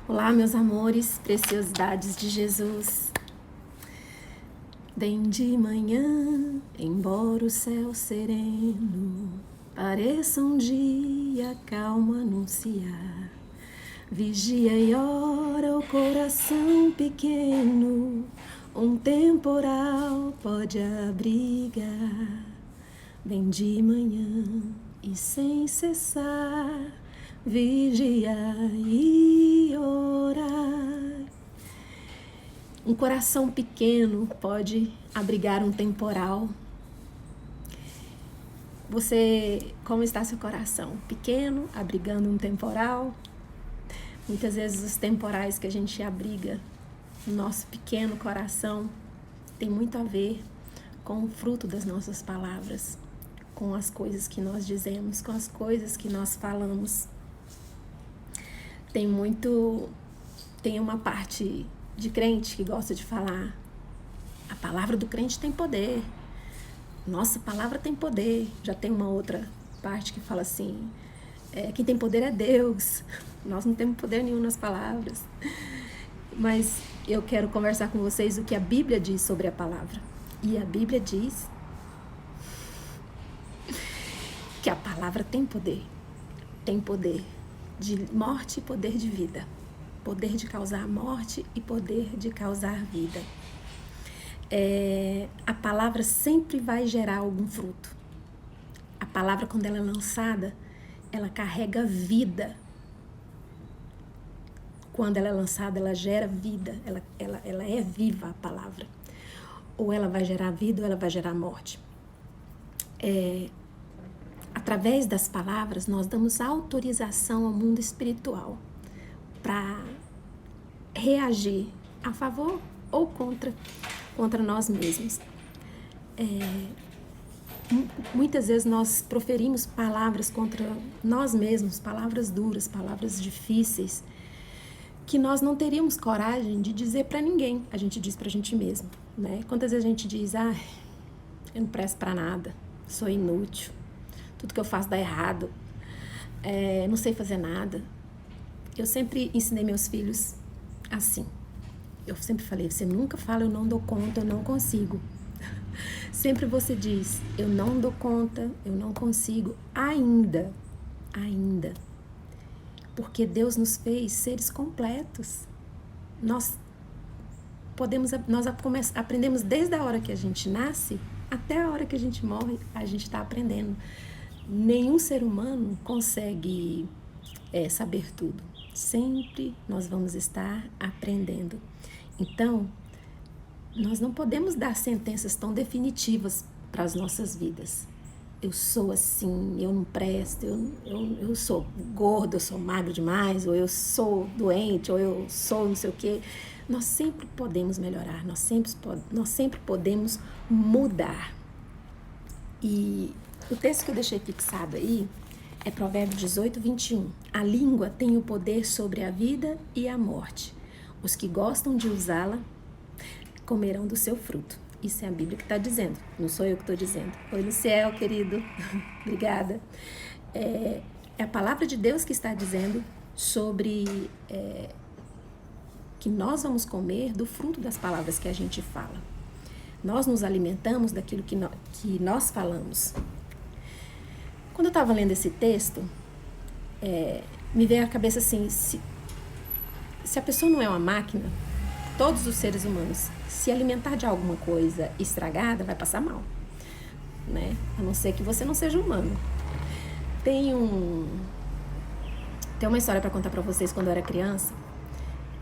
Olá, meus amores, preciosidades de Jesus. Bem de manhã, embora o céu sereno pareça um dia calmo anunciar, vigia e ora o coração pequeno, um temporal pode abrigar. Bem de manhã e sem cessar, vigiar e orar. Um coração pequeno pode abrigar um temporal. Como está seu coração? Pequeno, abrigando um temporal? Muitas vezes os temporais que a gente abriga no nosso pequeno coração tem muito a ver com o fruto das nossas palavras, com as coisas que nós dizemos, com as coisas que nós falamos. Tem uma parte de crente que gosta de falar: a palavra do crente tem poder, nossa palavra tem poder. Já tem uma outra parte que fala assim: quem tem poder é Deus, nós não temos poder nenhum nas palavras. Mas eu quero conversar com vocês o que a Bíblia diz sobre a palavra. E a Bíblia diz que a palavra tem poder de morte e poder de vida, poder de causar morte e poder de causar vida. A palavra sempre vai gerar algum fruto. A palavra, quando ela é lançada, ela carrega vida. Quando ela é lançada, ela gera vida, ela é viva, a palavra. Ou ela vai gerar vida ou ela vai gerar morte. Através das palavras, nós damos autorização ao mundo espiritual para reagir a favor ou contra nós mesmos. Muitas vezes nós proferimos palavras contra nós mesmos, palavras duras, palavras difíceis, que nós não teríamos coragem de dizer para ninguém. A gente diz para a gente mesmo, né? Quantas vezes a gente diz: eu não presto para nada, sou inútil, tudo que eu faço dá errado, não sei fazer nada. Eu sempre ensinei meus filhos assim. Eu sempre falei: você nunca fala eu não dou conta, eu não consigo. Sempre você diz: eu não dou conta, eu não consigo, ainda. Porque Deus nos fez seres completos. Nós aprendemos desde a hora que a gente nasce até a hora que a gente morre, a gente está aprendendo. Nenhum ser humano consegue saber tudo. Sempre nós vamos estar aprendendo. Então, nós não podemos dar sentenças tão definitivas para as nossas vidas. Eu sou assim, eu não presto, eu sou gordo, eu sou magro demais, ou eu sou doente, ou eu sou não sei o quê. Nós sempre podemos melhorar, nós sempre podemos mudar. E o texto que eu deixei fixado aí é Provérbios 18, 21. A língua tem o poder sobre a vida e a morte. Os que gostam de usá-la comerão do seu fruto. Isso é a Bíblia que está dizendo, não sou eu que estou dizendo. Oi, Luciel, querido, obrigada. É a palavra de Deus que está dizendo sobre que nós vamos comer do fruto das palavras que a gente fala. Nós nos alimentamos daquilo que nós falamos. Quando eu estava lendo esse texto, me veio à cabeça assim: se a pessoa não é uma máquina, todos os seres humanos, se alimentar de alguma coisa estragada, vai passar mal, né? A não ser que você não seja humano. Tem uma história para contar para vocês. Quando eu era criança,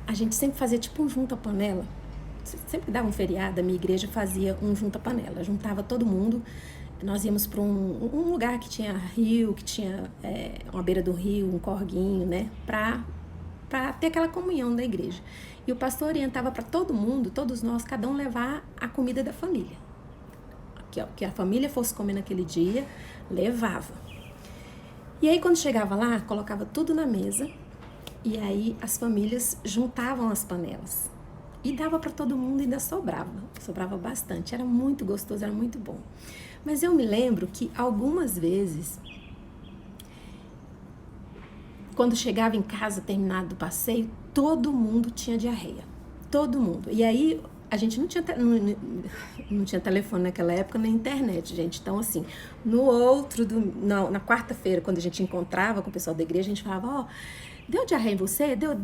a gente sempre fazia tipo um junta-panela. Sempre dava um feriado, a minha igreja fazia um junta-panela. Juntava todo mundo, nós íamos para um lugar que tinha rio, que tinha uma beira do rio, um corguinho, né? Para ter aquela comunhão da igreja. E o pastor orientava para todo mundo, todos nós, cada um levar a comida da família. Que a família fosse comer naquele dia, levava. E aí quando chegava lá, colocava tudo na mesa, e aí as famílias juntavam as panelas. E dava para todo mundo e ainda sobrava bastante. Era muito gostoso, era muito bom. Mas eu me lembro que algumas vezes quando chegava em casa, terminado o passeio, todo mundo tinha diarreia. Todo mundo. E aí, a gente não tinha telefone naquela época, nem internet, gente. Então, assim, na quarta-feira, quando a gente encontrava com o pessoal da igreja, a gente falava, deu diarreia em você? Deu,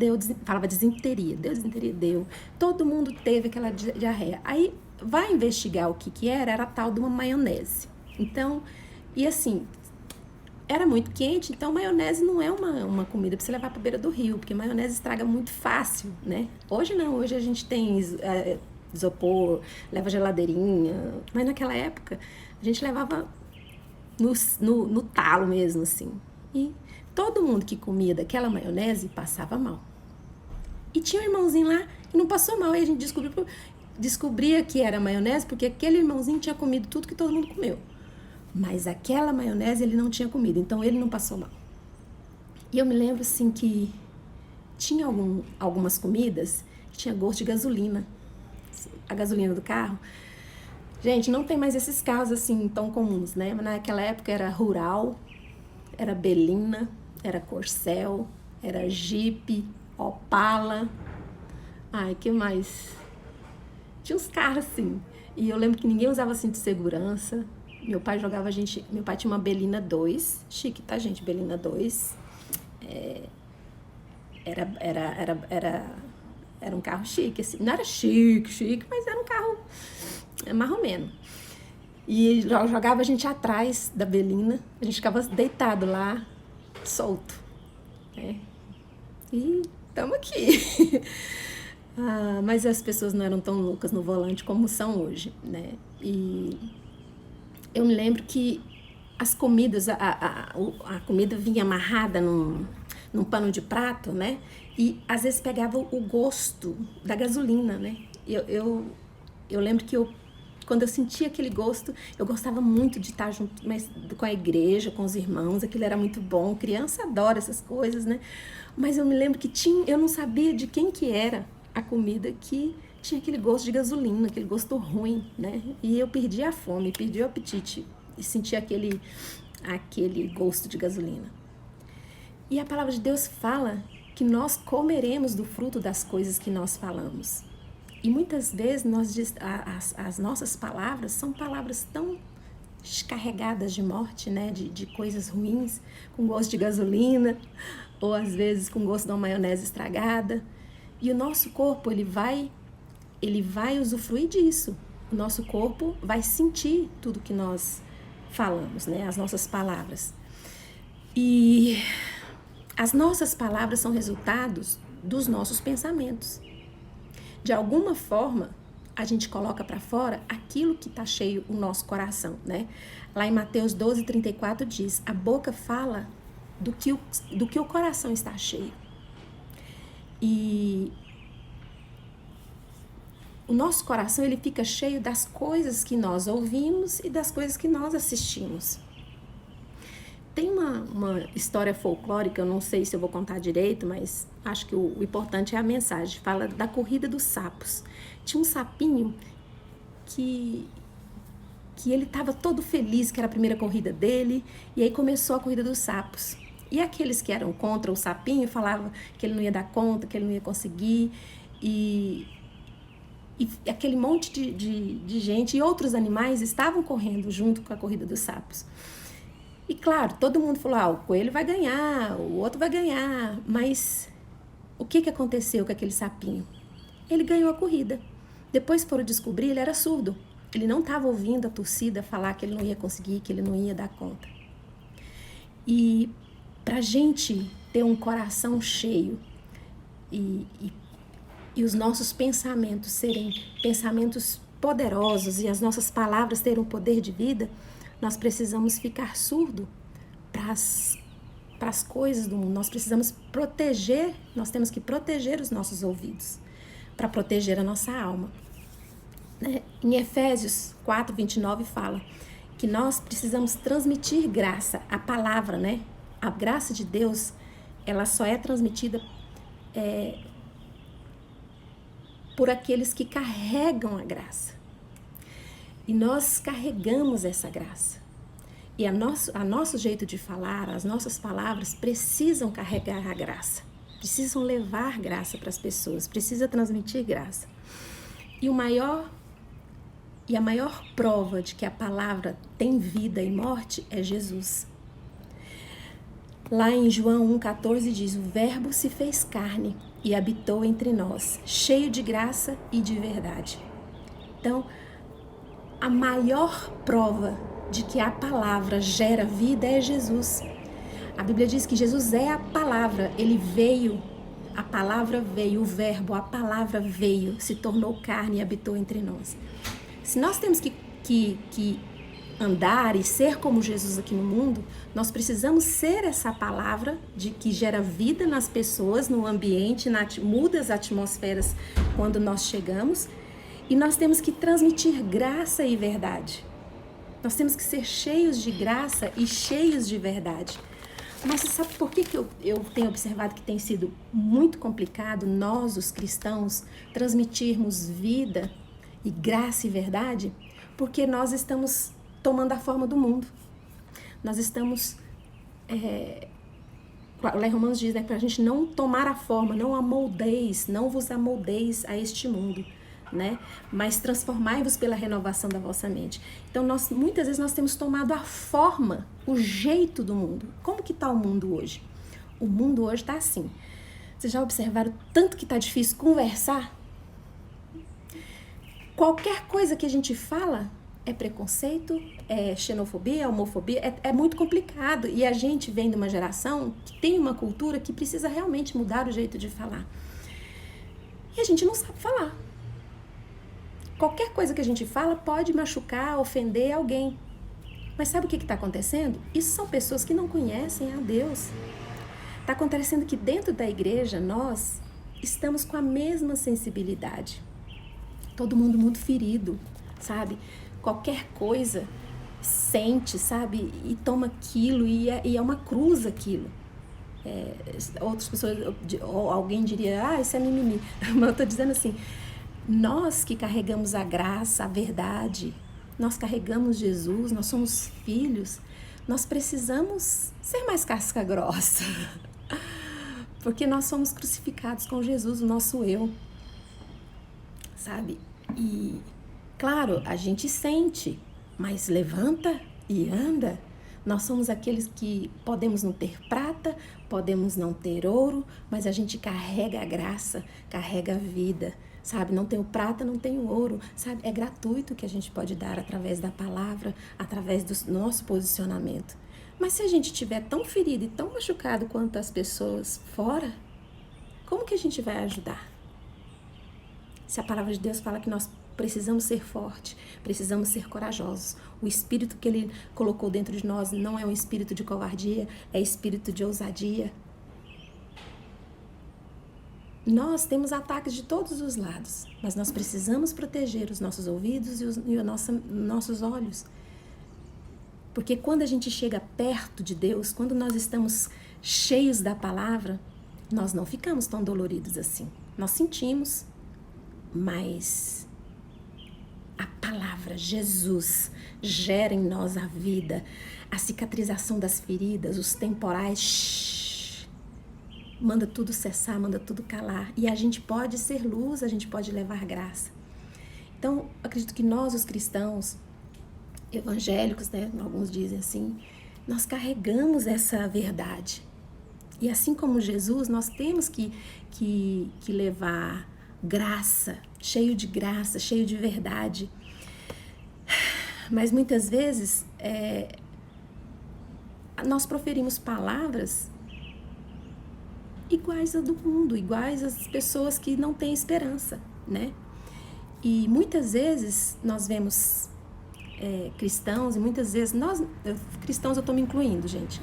falava desinteria. Deu desinteria? Deu. Todo mundo teve aquela diarreia. Aí, vai investigar o que era a tal de uma maionese. Então, e assim, era muito quente, então maionese não é uma comida para você levar para a beira do rio, porque maionese estraga muito fácil, né? Hoje não, hoje a gente tem isopor, leva geladeirinha, mas naquela época a gente levava no talo mesmo, assim. E todo mundo que comia daquela maionese passava mal. E tinha um irmãozinho lá que não passou mal, e a gente descobria que era maionese porque aquele irmãozinho tinha comido tudo que todo mundo comeu. Mas aquela maionese ele não tinha comido, então ele não passou mal. E eu me lembro assim que tinha algumas comidas que tinha gosto de gasolina. A gasolina do carro. Gente, não tem mais esses carros assim tão comuns, né? Mas naquela época era Rural, era Belina, era Corcel, era Jeep, Opala. Ai, que mais? Tinha uns carros assim. E eu lembro que ninguém usava cinto de segurança. Meu pai meu pai tinha uma Belina 2, chique, tá, gente? Belina 2. Era um carro chique, assim. Não era chique, mas era um carro marromeno. E jogava a gente atrás da Belina, a gente ficava deitado lá, solto, né? E estamos aqui. Mas as pessoas não eram tão loucas no volante como são hoje, né? E eu me lembro que as comidas, a comida vinha amarrada num pano de prato, né? E às vezes pegava o gosto da gasolina, né? Eu lembro que quando eu sentia aquele gosto, eu gostava muito de estar junto com a igreja, com os irmãos, aquilo era muito bom. Criança adora essas coisas, né? Mas eu me lembro que eu não sabia de quem que era a comida que tinha aquele gosto de gasolina, aquele gosto ruim, né? E eu perdi a fome, perdi o apetite e senti aquele gosto de gasolina. E a palavra de Deus fala que nós comeremos do fruto das coisas que nós falamos. E muitas vezes as nossas palavras são palavras tão carregadas de morte, né? De coisas ruins, com gosto de gasolina, ou às vezes com gosto de uma maionese estragada. E o nosso corpo, ele vai usufruir disso. O nosso corpo vai sentir tudo que nós falamos, né? As nossas palavras. E as nossas palavras são resultados dos nossos pensamentos. De alguma forma, a gente coloca para fora aquilo que está cheio o nosso coração, né? Lá em Mateus 12:34 diz, a boca fala do que o coração está cheio. E o nosso coração, ele fica cheio das coisas que nós ouvimos e das coisas que nós assistimos. Tem uma história folclórica, eu não sei se eu vou contar direito, mas acho que o importante é a mensagem. Fala da corrida dos sapos. Tinha um sapinho que ele estava todo feliz, que era a primeira corrida dele, e aí começou a corrida dos sapos. E aqueles que eram contra o sapinho falavam que ele não ia dar conta, que ele não ia conseguir, e aquele monte de gente e outros animais estavam correndo junto com a corrida dos sapos. E claro, todo mundo falou, o coelho vai ganhar, o outro vai ganhar, mas o que aconteceu com aquele sapinho? Ele ganhou a corrida. Depois foram descobrir, ele era surdo. Ele não estava ouvindo a torcida falar que ele não ia conseguir, que ele não ia dar conta. E para a gente ter um coração cheio e os nossos pensamentos serem pensamentos poderosos e as nossas palavras terem um poder de vida, nós precisamos ficar surdo para as coisas do mundo. Nós precisamos proteger, nós temos que proteger os nossos ouvidos para proteger a nossa alma. Né? Em Efésios 4:29 fala que nós precisamos transmitir graça, a palavra, né? A graça de Deus, ela só é transmitida por aqueles que carregam a graça. E nós carregamos essa graça. E a nosso jeito de falar, as nossas palavras precisam carregar a graça, precisam levar graça para as pessoas, precisa transmitir graça. E a maior prova de que a palavra tem vida e morte é Jesus. Lá em João 1,14 diz: o Verbo se fez carne e habitou entre nós, cheio de graça e de verdade. Então, a maior prova de que a palavra gera vida é Jesus. A Bíblia diz que Jesus é a palavra, ele veio, a palavra veio, o verbo, a palavra veio, se tornou carne e habitou entre nós. Se nós temos que andar e ser como Jesus aqui no mundo, nós precisamos ser essa palavra de que gera vida nas pessoas, no ambiente, muda as atmosferas quando nós chegamos, e nós temos que transmitir graça e verdade. Nós temos que ser cheios de graça e cheios de verdade. Mas você sabe por que eu tenho observado que tem sido muito complicado nós, os cristãos, transmitirmos vida e graça e verdade? Porque nós estamos tomando a forma do mundo. Nós estamos... Lá em Romanos diz, né, para a gente não tomar a forma, não vos amoldeis a este mundo, né? Mas transformai-vos pela renovação da vossa mente. Então, muitas vezes nós temos tomado a forma, o jeito do mundo. Como que está o mundo hoje? O mundo hoje está assim. Vocês já observaram tanto que está difícil conversar? Qualquer coisa que a gente fala é preconceito, é xenofobia, é homofobia, é muito complicado. E a gente vem de uma geração que tem uma cultura que precisa realmente mudar o jeito de falar. E a gente não sabe falar. Qualquer coisa que a gente fala pode machucar, ofender alguém. Mas sabe o que está acontecendo? Isso são pessoas que não conhecem a Deus. Está acontecendo que dentro da igreja nós estamos com a mesma sensibilidade. Todo mundo muito ferido, sabe? Qualquer coisa sente, sabe? E toma aquilo e é uma cruz aquilo. Outras pessoas, ou alguém diria, isso é mimimi. Mas eu estou dizendo assim, nós que carregamos a graça, a verdade, nós carregamos Jesus, nós somos filhos, nós precisamos ser mais casca grossa. Porque nós somos crucificados com Jesus, o nosso eu. Sabe? E, claro, a gente sente, mas levanta e anda. Nós somos aqueles que podemos não ter prata, podemos não ter ouro, mas a gente carrega a graça, carrega a vida, sabe? Não tenho prata, não tenho ouro, sabe? É gratuito que a gente pode dar através da palavra, através do nosso posicionamento. Mas se a gente estiver tão ferido e tão machucado quanto as pessoas fora, como que a gente vai ajudar? Se a palavra de Deus fala que nós precisamos ser fortes, precisamos ser corajosos. O espírito que Ele colocou dentro de nós não é um espírito de covardia, é espírito de ousadia. Nós temos ataques de todos os lados, mas nós precisamos proteger os nossos ouvidos e os nossos olhos. Porque quando a gente chega perto de Deus, quando nós estamos cheios da palavra, nós não ficamos tão doloridos assim. Nós sentimos, mas a palavra, Jesus, gera em nós a vida, a cicatrização das feridas, os temporais, manda tudo cessar, manda tudo calar. E a gente pode ser luz, a gente pode levar graça. Então, acredito que nós, os cristãos evangélicos, né, alguns dizem assim, nós carregamos essa verdade. E assim como Jesus, nós temos que levar graça, cheio de verdade. Mas muitas vezes nós proferimos palavras iguais a do mundo, iguais às pessoas que não têm esperança, né? E muitas vezes nós vemos cristãos, e muitas vezes cristãos, eu estou me incluindo, gente,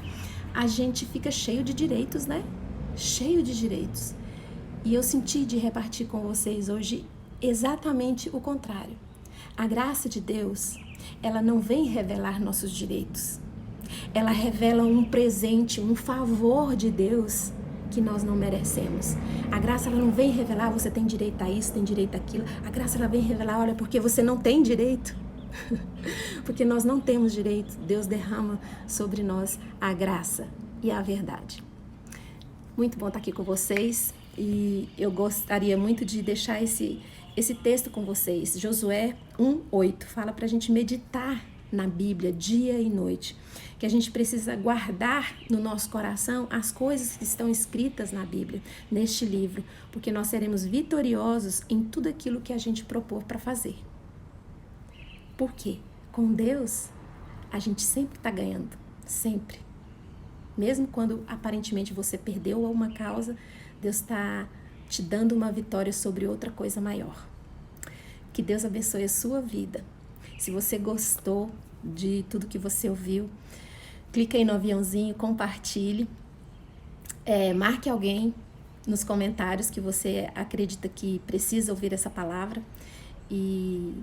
a gente fica cheio de direitos, né? Cheio de direitos. E eu senti de repartir com vocês hoje exatamente o contrário. A graça de Deus, ela não vem revelar nossos direitos. Ela revela um presente, um favor de Deus que nós não merecemos. A graça, ela não vem revelar, você tem direito a isso, tem direito àquilo. A graça, ela vem revelar, olha, porque você não tem direito. Porque nós não temos direito, Deus derrama sobre nós a graça e a verdade. Muito bom estar aqui com vocês e eu gostaria muito de deixar esse texto com vocês. Josué 1:8 fala para a gente meditar na Bíblia dia e noite, que a gente precisa guardar no nosso coração as coisas que estão escritas na Bíblia, neste livro, porque nós seremos vitoriosos em tudo aquilo que a gente propor para fazer. Por quê? Com Deus, a gente sempre está ganhando, sempre. Mesmo quando aparentemente você perdeu uma causa, Deus está te dando uma vitória sobre outra coisa maior. Que Deus abençoe a sua vida. Se você gostou de tudo que você ouviu, clica aí no aviãozinho, compartilhe, marque alguém nos comentários que você acredita que precisa ouvir essa palavra e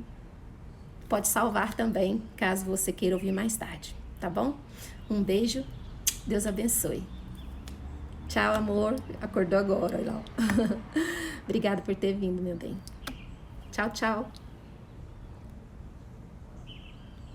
pode salvar também, caso você queira ouvir mais tarde, tá bom? Um beijo. Deus abençoe. Tchau, amor. Acordou agora, olha lá. Obrigada por ter vindo, meu bem. Tchau, tchau.